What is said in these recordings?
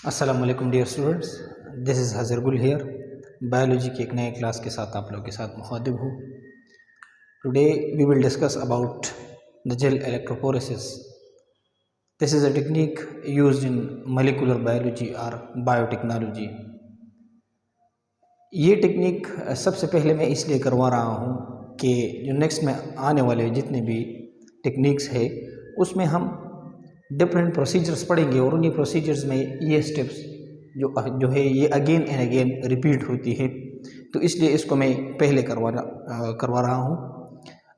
अस्सलाम वालेकुम dear students, this is हज़र गुल हियर। बायोलॉजी की एक नए क्लास के साथ आप लोगों के साथ मुखातिब हूँ। Today we will discuss about the gel electrophoresis. This is a technique used in molecular biology और बायोटेक्नोलॉजी। ये टेक्निक सबसे पहले मैं इसलिए करवा रहा हूँ कि जो नेक्स्ट में आने वाले जितने भी टेक्निक्स है उसमें हम डिफरेंट प्रोसीजर्स पढ़ेंगे और उन्हीं प्रोसीजर्स में ये स्टेप्स जो है ये अगेन एंड अगेन रिपीट होती है, तो इसलिए इसको मैं पहले करवा रहा हूँ।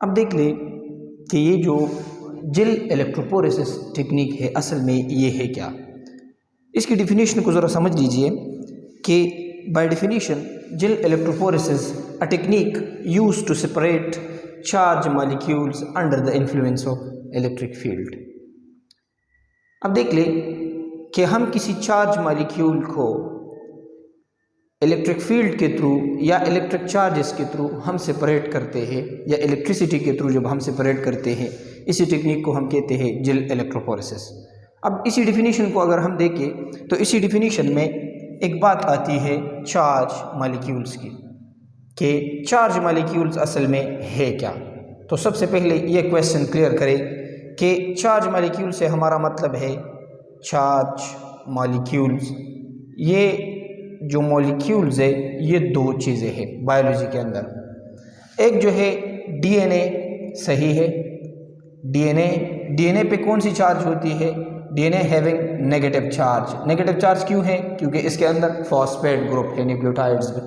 अब देख ले कि ये जो जेल इलेक्ट्रोफोरेसिस टेक्निक है असल में ये है क्या। इसकी डिफिनीशन को ज़रा समझ लीजिए कि by definition gel electrophoresis a technique used to separate charge molecules under the influence of electric field. अब देख ले कि हम किसी चार्ज मॉलिक्यूल को इलेक्ट्रिक फील्ड के थ्रू या इलेक्ट्रिक चार्जेस के थ्रू हम सेपरेट करते हैं या इलेक्ट्रिसिटी के थ्रू जब हम सेपरेट करते हैं, इसी टेक्निक को हम कहते हैं जेल इलेक्ट्रोफोरेसिस। अब इसी डिफिनीशन को अगर हम देखें तो इसी डिफिनीशन में एक बात आती है चार्ज मॉलिक्यूल्स की, कि चार्ज मॉलिक्यूल्स असल में है क्या। तो सबसे पहले ये क्वेश्चन क्लियर करें कि चार्ज मॉलिक्यूल से हमारा मतलब है चार्ज मॉलिक्यूल्स। ये जो मॉलिक्यूल्स है ये दो चीज़ें हैं बायोलॉजी के अंदर। एक जो है डीएनए, सही है, डीएनए पे कौन सी चार्ज होती है? DNA having negative charge. Negative charge क्यों है? क्योंकि इसके अंदर फॉस्फेट ग्रुप है, न्यूक्लियोटाइड्स में।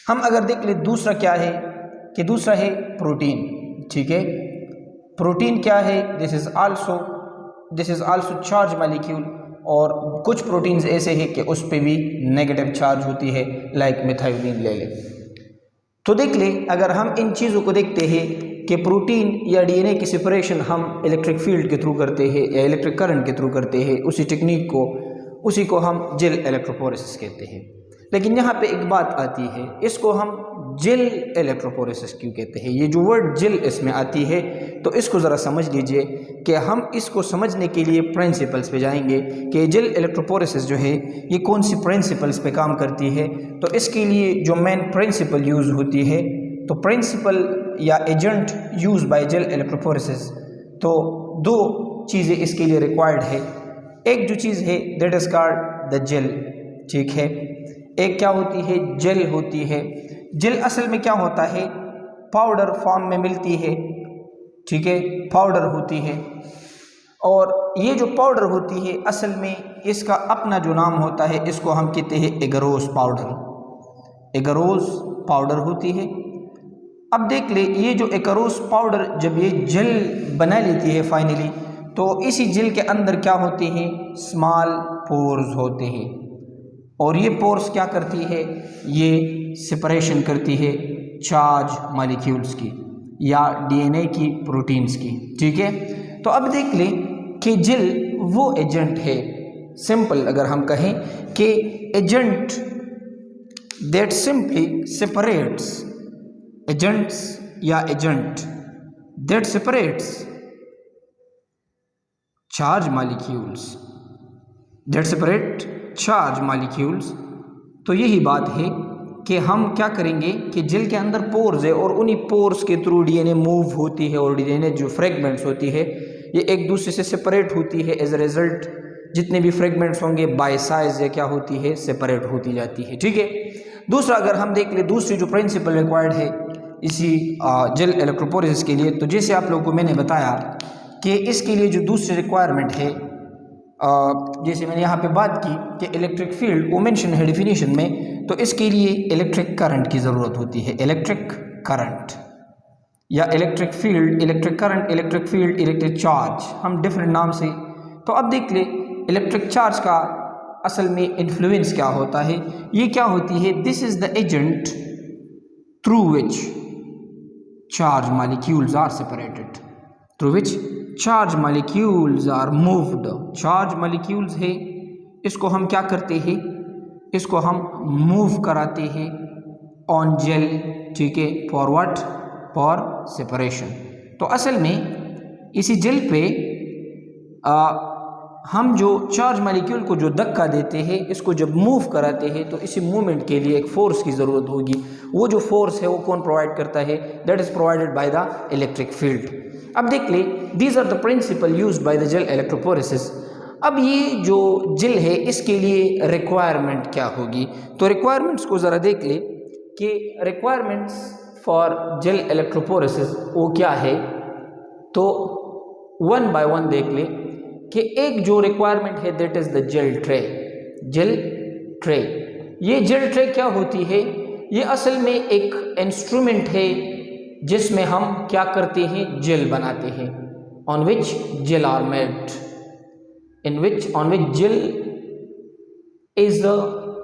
हम अगर देख ले दूसरा क्या है कि दूसरा है प्रोटीन। ठीक है, प्रोटीन क्या है? This is also charge molecule. और कुछ प्रोटीन्स ऐसे हैं कि उस पे भी नेगेटिव चार्ज होती है, लाइक मिथाइलिन ले ले। तो देख ले अगर हम इन चीज़ों को देखते हैं कि प्रोटीन या डीएनए की सेपरेशन हम इलेक्ट्रिक फील्ड के थ्रू करते हैं या इलेक्ट्रिक करंट के थ्रू करते हैं, उसी टेक्निक को उसी को हम जेल इलेक्ट्रोफोरेसिस कहते हैं। लेकिन यहाँ पे एक बात आती है, इसको हम जेल इलेक्ट्रोफोरेसिस क्यों कहते हैं? ये जो वर्ड जेल इसमें आती है तो इसको ज़रा समझ लीजिए कि हम इसको समझने के लिए प्रिंसिपल्स पे जाएंगे कि जेल इलेक्ट्रोफोरेसिस जो है ये कौन सी प्रिंसिपल्स पे काम करती है। तो इसके लिए जो मेन प्रिंसिपल यूज़ होती है, तो प्रिंसिपल या agent use by gel electrophoresis, तो दो चीज़ें इसके लिए रिक्वायर्ड है। एक जो चीज़ है that is called the gel, ठीक है। एक क्या होती है? जेल होती है। जेल असल में क्या होता है? पाउडर फॉर्म में मिलती है, ठीक है, पाउडर होती है। और ये जो पाउडर होती है असल में इसका अपना जो नाम होता है, इसको हम कहते हैं एगरोस पाउडर। एगरोस पाउडर होती है। अब देख ले ये जो एगरोस पाउडर जब ये जेल बना लेती है फाइनली, तो इसी जेल के अंदर क्या होते हैं? स्मॉल पोर्स होते हैं। और ये पोर्स क्या करती है? ये सेपरेशन करती है चार्ज मॉलिक्यूल्स की या डीएनए की, प्रोटीन्स की, ठीक है। तो अब देख ले कि जेल वो एजेंट है, सिंपल अगर हम कहें कि agent that simply separates, agents या agent that separates charge molecules, that separate charge molecules. तो यही बात है कि हम क्या करेंगे कि जेल के अंदर पोर्स है और उन्हीं पोर्स के थ्रू डीएनए मूव होती है और डीएनए जो फ्रेगमेंट्स होती है ये एक दूसरे से सेपरेट होती है। एज अ रिजल्ट जितने भी फ्रेगमेंट्स होंगे बाय साइज या क्या होती है? सेपरेट होती जाती है, ठीक है। दूसरा अगर हम देख ले दूसरी जो प्रिंसिपल रिक्वायर्ड है इसी जेल इलेक्ट्रोफोरेसिस के लिए, तो जैसे आप लोगों को मैंने बताया कि इसके लिए जो दूसरी रिक्वायरमेंट है, जैसे मैंने यहाँ पे बात की कि इलेक्ट्रिक फील्ड वो मेंशन है डिफिनीशन में, तो इसके लिए इलेक्ट्रिक करंट की ज़रूरत होती है। इलेक्ट्रिक करंट या electric field, electric current, electric field, electric charge, हम डिफरेंट नाम से। तो अब देख ले इलेक्ट्रिक चार्ज का असल में इन्फ्लुएंस क्या होता है? ये क्या होती है? This is the agent through which charge molecules are separated, through which charge molecules are moved. Charge molecules है, इसको हम क्या करते हैं? इसको हम मूव कराते हैं ऑन जेल, ठीक है, फॉर व्हाट? For separation. तो असल में इसी जेल पे हम जो चार्ज मॉलिक्यूल को जो धक्का देते हैं, इसको जब मूव कराते हैं, तो इसी मूवमेंट के लिए एक फोर्स की ज़रूरत होगी। वो जो फोर्स है वो कौन प्रोवाइड करता है? That is provided by the electric field. अब देख ले, these are the principle used by the gel electrophoresis. अब ये जो जेल है इसके लिए रिक्वायरमेंट क्या होगी? तो रिक्वायरमेंट्स को ज़रा देख ले कि रिक्वायरमेंट्स फॉर जेल इलेक्ट्रोफोरेसिस वो क्या है। तो वन बाय वन देख ले कि एक जो रिक्वायरमेंट है that is the gel tray. Gel tray, ये जेल ट्रे क्या होती है? ये असल में एक इंस्ट्रूमेंट है जिसमें हम क्या करते हैं? जेल बनाते हैं। On which gel are made, in which on which gel is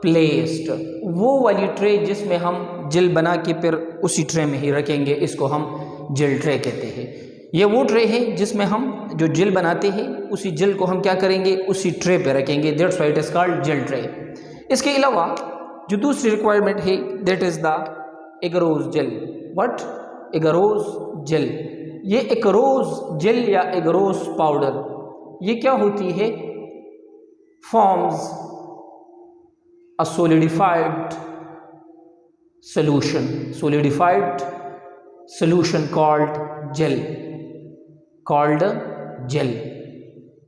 placed. वो वाली ट्रे जिसमें हम जेल बना के फिर उसी ट्रे में ही रखेंगे, इसको हम जेल ट्रे कहते हैं। ये वो ट्रे है जिसमें हम जो जेल बनाते हैं उसी जेल को हम क्या करेंगे? उसी ट्रे पे रखेंगे। That's why it is called gel tray. इसके अलावा जो दूसरी रिक्वायरमेंट है that is the agarose gel. What? Agarose gel. ये एगरोज जेल या एगरोज पाउडर ये क्या होती है? Forms a solidified solution, solidified solution called gel, called gel.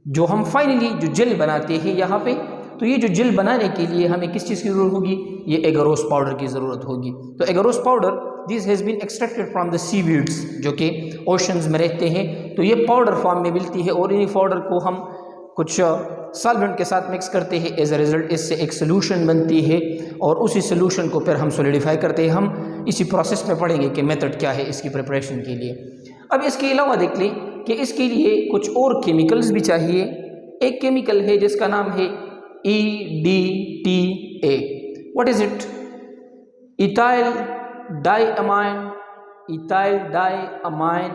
जो हम फाइनली जो जेल बनाते हैं यहाँ पे, तो ये जो जेल बनाने के लिए हमें किस चीज़ की ज़रूरत होगी? ये एगरोस पाउडर की ज़रूरत होगी। तो agarose powder this has been extracted from the seaweeds, जो कि ओशंस में रहते हैं। तो ये पाउडर फॉर्म में मिलती है और इन्हीं पाउडर को हम कुछ सॉल्वेंट के साथ मिक्स करते हैं। एज अ रिजल्ट इससे एक सोल्यूशन बनती है और उसी सोल्यूशन को फिर हम सॉलिडिफाई करते हैं। हम इसी प्रोसेस में पढ़ेंगे कि मेथड क्या है इसकी प्रिपरेशन के लिए। अब इसके अलावा देख लें कि इसके लिए कुछ और केमिकल्स भी चाहिए। एक केमिकल है जिसका नाम है EDTA। What is it? Ethyl diamine, ethyl diamine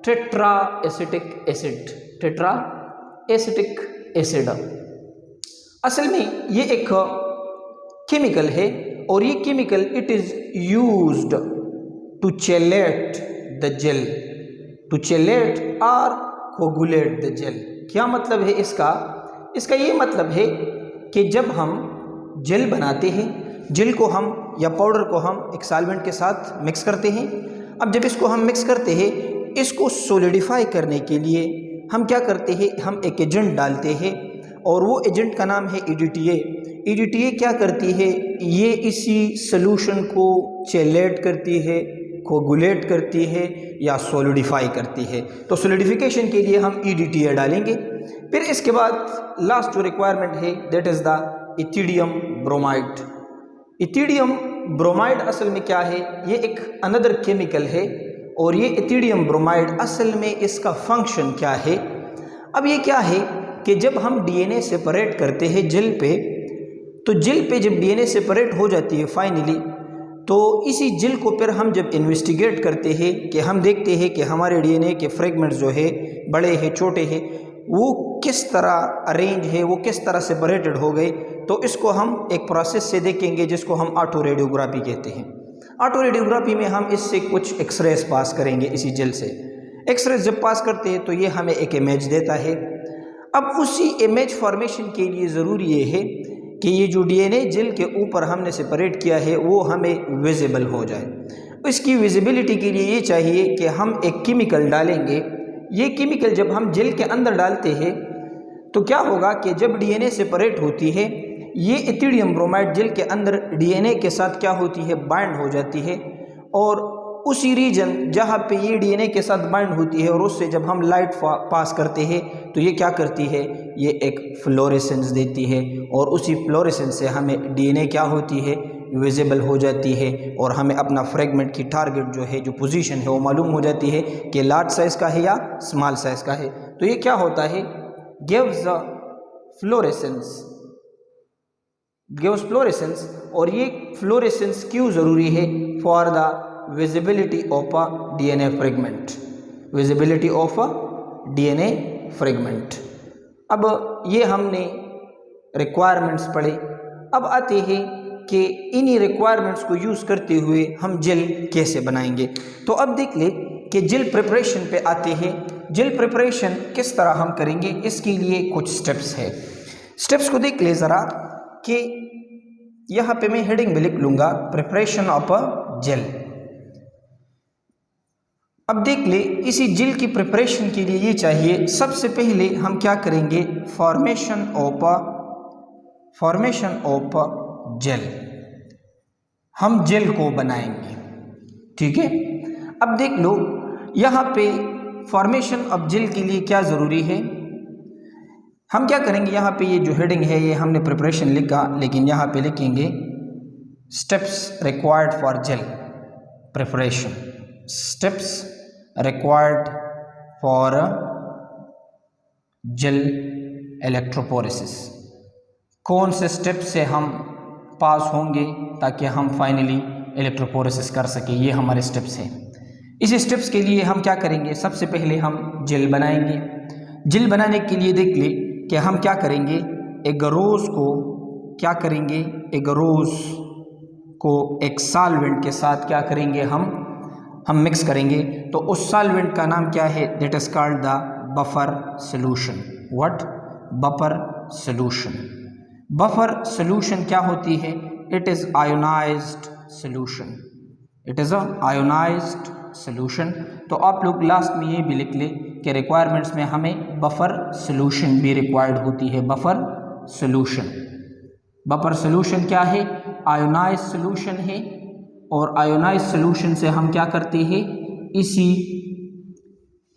tetra acetic acid, tetra acetic acid. असल में ये एक केमिकल है और ये chemical it is used to chelate the gel, to chelate और कोगुलेट द जेल। क्या मतलब है इसका? इसका ये मतलब है कि जब हम जेल बनाते हैं, जेल को हम या पाउडर को हम एक सॉल्वेंट के साथ मिक्स करते हैं। अब जब इसको हम मिक्स करते हैं, इसको सॉलिडिफाई करने के लिए हम क्या करते हैं? हम एक एजेंट डालते हैं और वो एजेंट का नाम है EDTA। EDTA क्या करती है? ये इसी सोल्यूशन को चेलेट करती है, कोगुलेट करती है या सॉलिडिफाई करती है। तो सॉलिडिफिकेशन के लिए हम EDTA डालेंगे। फिर इसके बाद लास्ट जो रिक्वायरमेंट है that is the ethidium bromide. Ethidium bromide असल में क्या है? ये एक अनदर केमिकल है और ये इथिडियम ब्रोमाइड असल में इसका फंक्शन क्या है? अब ये क्या है कि जब हम DNA सेपरेट करते हैं जेल पे, तो जेल पे जब DNA सेपरेट हो जाती है फाइनली, तो इसी जेल को फिर हम जब इन्वेस्टिगेट करते हैं कि हम देखते हैं कि हमारे DNA के फ्रेगमेंट्स जो है बड़े हैं छोटे हैं, वो किस तरह अरेंज है, वो किस तरह सेपरेटेड हो गए। तो इसको हम एक प्रोसेस से देखेंगे जिसको हम ऑटो रेडियोग्राफी कहते हैं। ऑटो रेडियोग्राफी में हम इससे कुछ एक्सरेज पास करेंगे इसी जेल से। एक्सरेज जब पास करते हैं तो ये हमें एक इमेज देता है। अब उसी इमेज फॉर्मेशन के लिए ज़रूरी ये है कि ये जो DNA जेल के ऊपर हमने सेपरेट किया है वो हमें विजिबल हो जाए। इसकी विजिबिलिटी के लिए ये चाहिए कि हम एक केमिकल डालेंगे। ये केमिकल जब हम जेल के अंदर डालते हैं तो क्या होगा कि जब DNA सेपरेट होती है, ये इथिडियम ब्रोमाइड जेल के अंदर DNA के साथ क्या होती है? बाइंड हो जाती है और उसी रीजन जहाँ पे ये DNA के साथ बाइंड होती है और उससे जब हम लाइट पास करते हैं तो ये क्या करती है? ये एक फ्लोरेसेंस देती है और उसी फ्लोरेसेंस से हमें DNA क्या होती है? विजिबल हो जाती है और हमें अपना फ्रेगमेंट की टारगेट जो है, जो पोजीशन है, वो मालूम हो जाती है कि लार्ज साइज़ का है या स्मॉल साइज़ का है। तो ये क्या होता है? Gives a fluorescence, gives fluorescence. और ये फ्लोरेसेंस क्यों ज़रूरी है? For the visibility of a DNA fragment, visibility of a DNA fragment. अब ये हमने रिक्वायरमेंट्स पढ़े। अब आते हैं कि इन्हीं रिक्वायरमेंट्स को यूज़ करते हुए हम जेल कैसे बनाएंगे। तो अब देख ले कि जेल प्रिपरेशन पे आते हैं। जेल प्रिपरेशन किस तरह हम करेंगे, इसके लिए कुछ स्टेप्स है। स्टेप्स को देख ले ज़रा कि यहाँ पे मैं हेडिंग भी लिख लूँगा, प्रिपरेशन ऑफ अ जेल। अब देख ले, इसी जेल की प्रिपरेशन के लिए ये चाहिए, सबसे पहले हम क्या करेंगे, फॉर्मेशन ऑफ जेल, हम जेल को बनाएंगे। ठीक है, अब देख लो यहाँ पे फॉर्मेशन ऑफ जेल के लिए क्या ज़रूरी है। हम क्या करेंगे, यहाँ पे ये जो हेडिंग है ये हमने प्रिपरेशन लिखा, लेकिन यहाँ पे लिखेंगे steps required for gel preparation, steps required for gel electrophoresis. कौन से स्टेप से हम पास होंगे ताकि हम फाइनली इलेक्ट्रोपोरेसिस कर सके, ये हमारे स्टेप्स हैं। इस स्टेप्स के लिए हम क्या करेंगे, सबसे पहले हम जेल बनाएंगे। जेल बनाने के लिए देख ले कि हम क्या करेंगे, एगरोज को क्या करेंगे, एगरोज को एक सॉल्वेंट के साथ क्या करेंगे, हम मिक्स करेंगे। तो उस सॉल्वेंट का नाम क्या है, that is called the buffer solution. What, buffer solution. Buffer solution क्या होती है, it is ionised solution, it is a ionised solution. तो आप लोग लास्ट में ये भी लिख ले कि रिक्वायरमेंट्स में हमें बफर सॉल्यूशन भी रिक्वायर्ड होती है। बफर सॉल्यूशन, बफर सॉल्यूशन क्या है, आयोनाइज्ड सॉल्यूशन है, और आयोनाइज्ड सॉल्यूशन से हम क्या करते हैं, इसी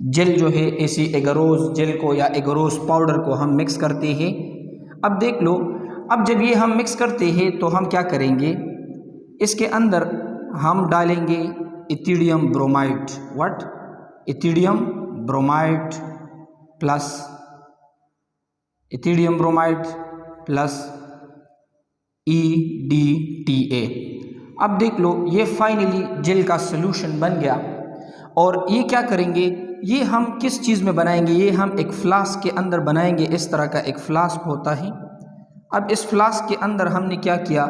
जेल जो है, इसी एगरोज जेल को या एगरोज पाउडर को हम मिक्स करते हैं। अब देख लो, अब जब ये हम मिक्स करते हैं तो हम क्या करेंगे, इसके अंदर हम डालेंगे ethidium bromide. What, ethidium bromide plus ethidium bromide plus EDTA। अब देख लो, ये फाइनली जेल का सॉल्यूशन बन गया। और ये क्या करेंगे, ये हम किस चीज़ में बनाएंगे, ये हम एक फ्लास्क के अंदर बनाएंगे। इस तरह का एक फ्लास्क होता है। अब इस फ्लास्क के अंदर हमने क्या किया,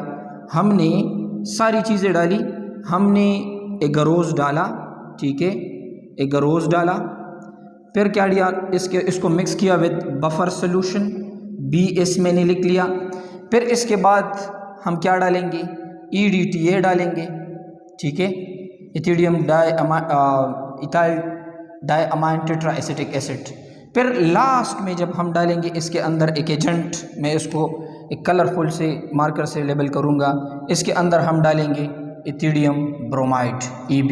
हमने सारी चीज़ें डाली, हमने एगरोज डाला, ठीक है, एगरोज डाला, फिर क्या लिया, इसको मिक्स किया विद बफर सॉल्यूशन, BS मैंने लिख लिया। फिर इसके बाद हम क्या डालेंगे, EDTA डालेंगे, ठीक है, ethidium ethyl diamine tetra acetic acid. फिर लास्ट में जब हम डालेंगे इसके अंदर एक एजेंट, मैं इसको एक कलरफुल से मार्कर से लेबल करूँगा, इसके अंदर हम डालेंगे इथिडियम ब्रोमाइड EB।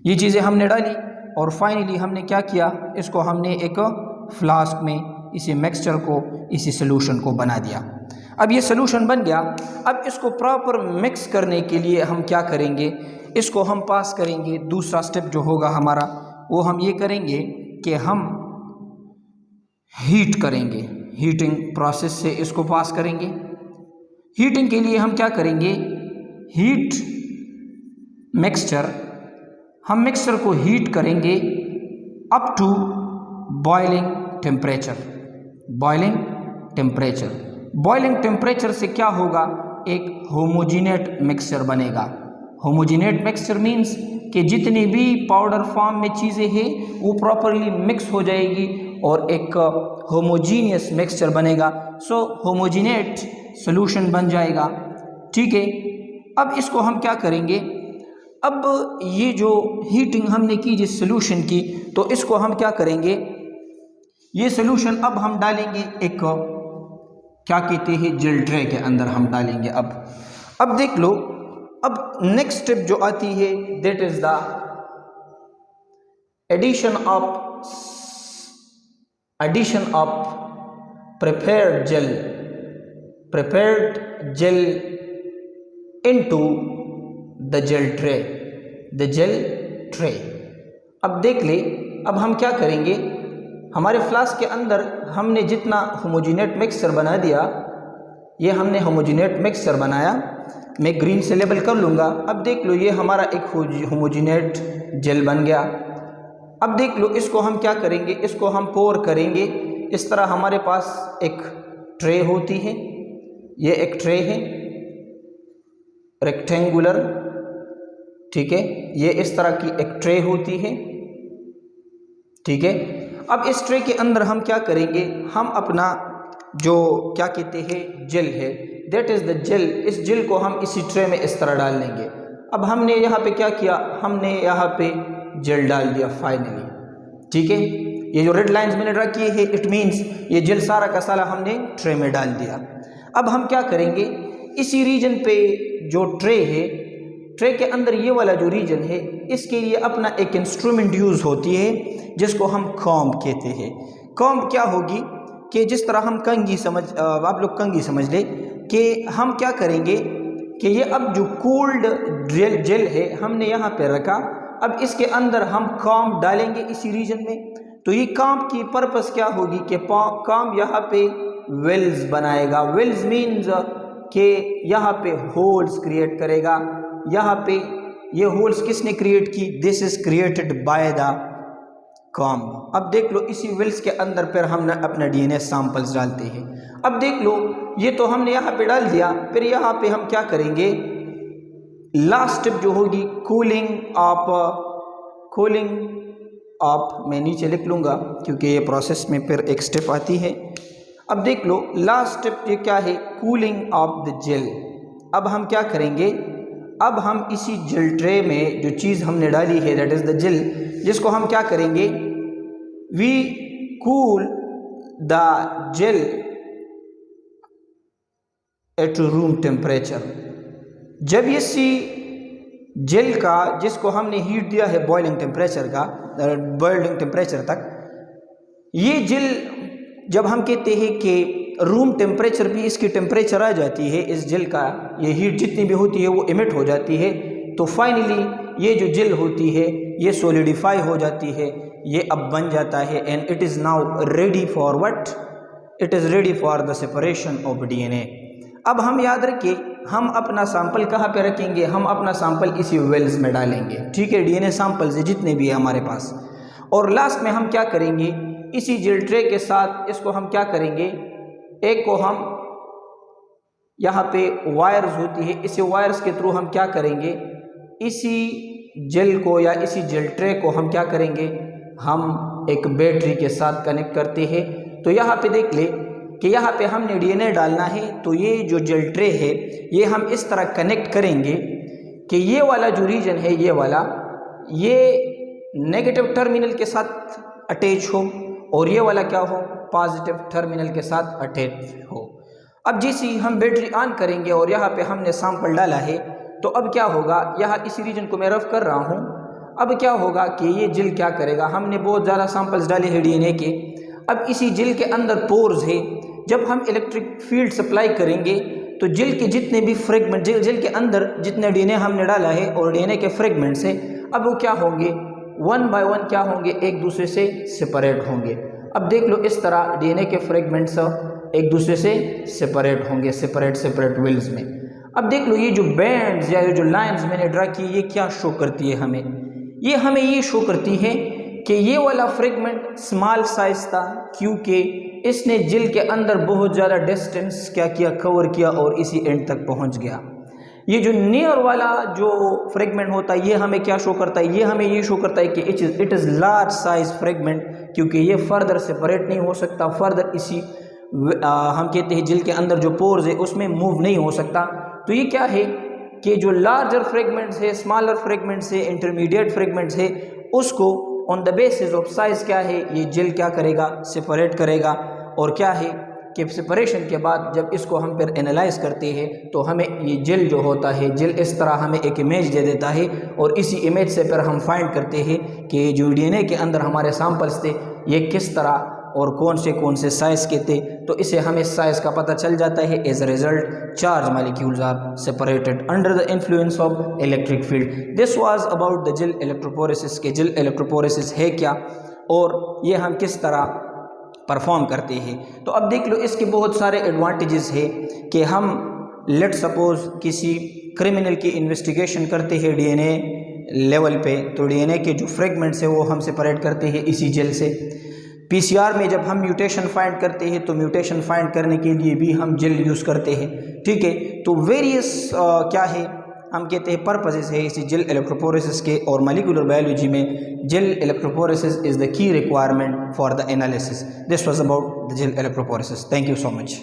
ये चीज़ें हमने डाली और फाइनली हमने क्या किया, इसको हमने एक फ्लास्क में इसी मिक्सचर को, इसी सॉल्यूशन को बना दिया। अब ये सॉल्यूशन बन गया। अब इसको प्रॉपर मिक्स करने के लिए हम क्या करेंगे, इसको हम पास करेंगे। दूसरा स्टेप जो होगा हमारा, वो हम ये करेंगे कि हम हीट करेंगे, हीटिंग प्रोसेस से इसको पास करेंगे। हीटिंग के लिए हम क्या करेंगे, हीट मिक्सचर, हम मिक्सचर को हीट करेंगे up to boiling temperature. Boiling temperature, boiling temperature से क्या होगा, एक होमोजिनेट मिक्सचर बनेगा। होमोजिनेट मिक्सचर मीन्स कि जितनी भी पाउडर फॉर्म में चीज़ें हैं वो प्रॉपरली मिक्स हो जाएगी और एक होमोजीनियस मिक्सचर बनेगा। सो होमोजिनेट सॉल्यूशन बन जाएगा, ठीक है। अब इसको हम क्या करेंगे, अब ये जो हीटिंग हमने की जिस सॉल्यूशन की, तो इसको हम क्या करेंगे, ये सॉल्यूशन अब हम डालेंगे एक क्या कहते हैं जेल ट्रे के अंदर हम डालेंगे। अब देख लो, अब नेक्स्ट स्टेप जो आती है that is the addition of prepared gel into the gel tray. अब देख ले, अब हम क्या करेंगे, हमारे फ्लास्क के अंदर हमने जितना होमोजिनेट मिक्सचर बना दिया, ये हमने होमोजिनेट मिक्सचर बनाया, मैं ग्रीन से लेबल कर लूँगा। अब देख लो, ये हमारा एक होमोजिनेट जेल बन गया। अब देख लो, इसको हम क्या करेंगे, इसको हम पोर करेंगे। इस तरह हमारे पास एक ट्रे होती है, ये एक ट्रे है रेक्टेंगुलर, ठीक है, ये इस तरह की एक ट्रे होती है। ठीक है। अब इस ट्रे के अंदर हम क्या करेंगे, हम अपना जो क्या कहते हैं जेल है, दैट इज़ द जेल, इस जेल को हम इसी ट्रे में इस तरह डाल लेंगे। अब हमने यहाँ पे क्या किया, हमने यहाँ पे जेल डाल दिया फाइनली, ठीक है। ये जो रेड लाइंस मैंने ड्रा किए हैं इट मीन्स ये जेल सारा का सारा हमने ट्रे में डाल दिया। अब हम क्या करेंगे, इसी रीजन पे जो ट्रे है, ट्रे के अंदर ये वाला जो रीजन है, इसके लिए अपना एक इंस्ट्रूमेंट यूज़ होती है जिसको हम कॉम्ब कहते हैं। कॉम्ब क्या होगी कि जिस तरह हम कंघी आप लोग कंघी समझ ले कि हम क्या करेंगे कि ये अब जो कूल्ड जेल है हमने यहाँ पे रखा, अब इसके अंदर हम कॉम्ब डालेंगे इसी रीजन में। तो ये कॉम्ब की पर्पस क्या होगी कि कॉम्ब यहाँ पे वेल्स बनाएगा। वेल्स मीन्स कि यहाँ पे होल्स क्रिएट करेगा। यहाँ पे ये होल्स किसने क्रिएट की, this is created by the comb. अब देख लो इसी वेल्स के अंदर फिर हम अपना डीएनए सैंपल्स डालते हैं। अब देख लो ये तो हमने यहाँ पे डाल दिया, फिर यहाँ पे हम क्या करेंगे, लास्ट स्टेप जो होगी कूलिंग ऑफ मैं नीचे लिख लूँगा क्योंकि ये प्रोसेस में फिर एक स्टेप आती है। अब देख लो लास्ट स्टेप ये क्या है, कूलिंग ऑफ द जेल। अब हम क्या करेंगे, अब हम इसी जेल ट्रे में जो चीज़ हमने डाली है दैट इज़ द जेल, जिसको हम क्या करेंगे, we cool the gel at room temperature. जब ये सी जेल का जिसको हमने हीट दिया है बॉइलिंग टेम्परेचर तक, ये जेल जब हम कहते हैं कि रूम टेम्परेचर भी इसकी टेम्परेचर आ जाती है, इस जेल का ये हीट जितनी भी होती है वो इमिट हो जाती है, तो फाइनली ये जो जेल होती है ये सॉलिडिफाई हो जाती है, ये अब बन जाता है and it is now ready for what, it is ready for the separation of DNA. अब हम याद रखें हम अपना सैंपल कहाँ पे रखेंगे, हम अपना सैंपल इसी वेल्स में डालेंगे, ठीक है। डीएनए सैंपल्स जितने भी है हमारे पास, और लास्ट में हम क्या करेंगे, इसी जेल ट्रे के साथ इसको हम क्या करेंगे, एक को हम यहाँ पे वायर्स होती है, इसी वायर्स के थ्रू हम क्या करेंगे, इसी जेल को या इसी जेल ट्रे को हम क्या करेंगे, हम एक बैटरी के साथ कनेक्ट करते हैं। तो यहाँ पे देख ले कि यहाँ पे हमने डीएनए डालना है, तो ये जो जेल ट्रे है ये हम इस तरह कनेक्ट करेंगे कि ये वाला जो रीजन है ये वाला, ये नेगेटिव टर्मिनल के साथ अटैच हो और ये वाला क्या हो, पॉजिटिव टर्मिनल के साथ अटैच हो। अब जैसे हम बैटरी ऑन करेंगे और यहाँ पे हमने सैंपल डाला है, तो अब क्या होगा, यहाँ इसी रीजन को मैं रफ कर रहा हूँ, अब क्या होगा कि ये जेल क्या करेगा, हमने बहुत ज़्यादा सैंपल्स डाले हैं डीएनए के, अब इसी जेल के अंदर पोर्स है, जब हम इलेक्ट्रिक फील्ड सप्लाई करेंगे तो जेल के जितने भी फ्रेगमेंट, जेल के अंदर जितने डीएनए हमने डाला है और डीएनए के फ्रेगमेंट्स है, अब वो क्या होंगे, वन बाय वन क्या होंगे, एक दूसरे से सेपरेट होंगे। अब देख लो इस तरह डीएनए के फ्रेगमेंट्स एक दूसरे से सेपरेट होंगे, सेपरेट वेल्स में। अब देख लो ये जो बैंड्स या ये जो लाइंस मैंने ड्रा की ये क्या शो करती है हमें, ये हमें ये शो करती है कि ये वाला फ्रेगमेंट स्मॉल साइज था क्योंकि इसने जेल के अंदर बहुत ज़्यादा डिस्टेंस क्या किया, कवर किया और इसी एंड तक पहुंच गया। ये जो नियर वाला जो फ्रेगमेंट होता है ये हमें क्या शो करता है, ये हमें ये शो करता है कि it is large size fragment, क्योंकि ये फर्दर सेपरेट नहीं हो सकता, फर्दर इसी हम कहते हैं जेल के अंदर जो पोर्स है उसमें मूव नहीं हो सकता। तो ये क्या है कि जो लार्जर फ्रेगमेंट्स है, स्मॉलर फ्रेगमेंट्स है, इंटरमीडिएट फ्रेगमेंट्स है, उसको on the basis of size क्या है ये जेल क्या करेगा, सेपरेट करेगा। और क्या है कि सेपरेशन के बाद जब इसको हम फिर एनालाइज करते हैं तो हमें ये जेल जो होता है, जेल इस तरह हमें एक इमेज दे देता है और इसी इमेज से फिर हम फाइंड करते हैं कि जो डीएनए के अंदर हमारे सैंपल्स थे ये किस तरह और कौन से साइज़ के थे। तो इससे हमें साइज़ का पता चल जाता है। As a result charge molecules are separated under the influence of electric field. This was about the gel electrophoresis के जेल इलेक्ट्रोपोरेसिस है क्या और ये हम किस तरह परफॉर्म करते हैं। तो अब देख लो इसके बहुत सारे एडवांटेजेस है कि हम लेट सपोज किसी क्रिमिनल की इन्वेस्टिगेशन करते हैं डीएनए लेवल पे, तो डीएनए के जो फ्रेगमेंट्स है वो हम सेपरेट करते हैं इसी जेल से। पीसीआर में जब हम म्यूटेशन फाइंड करते हैं तो म्यूटेशन फाइंड करने के लिए भी हम जेल यूज़ करते हैं, ठीक है। तो वेरियस क्या है हम कहते हैं पर्पसेस है इसी जेल इलेक्ट्रोफोरेसिस के, और मॉलिक्यूलर बायोलॉजी में gel electrophoresis is the key requirement for the analysis. This was about the gel electrophoresis. Thank you so much.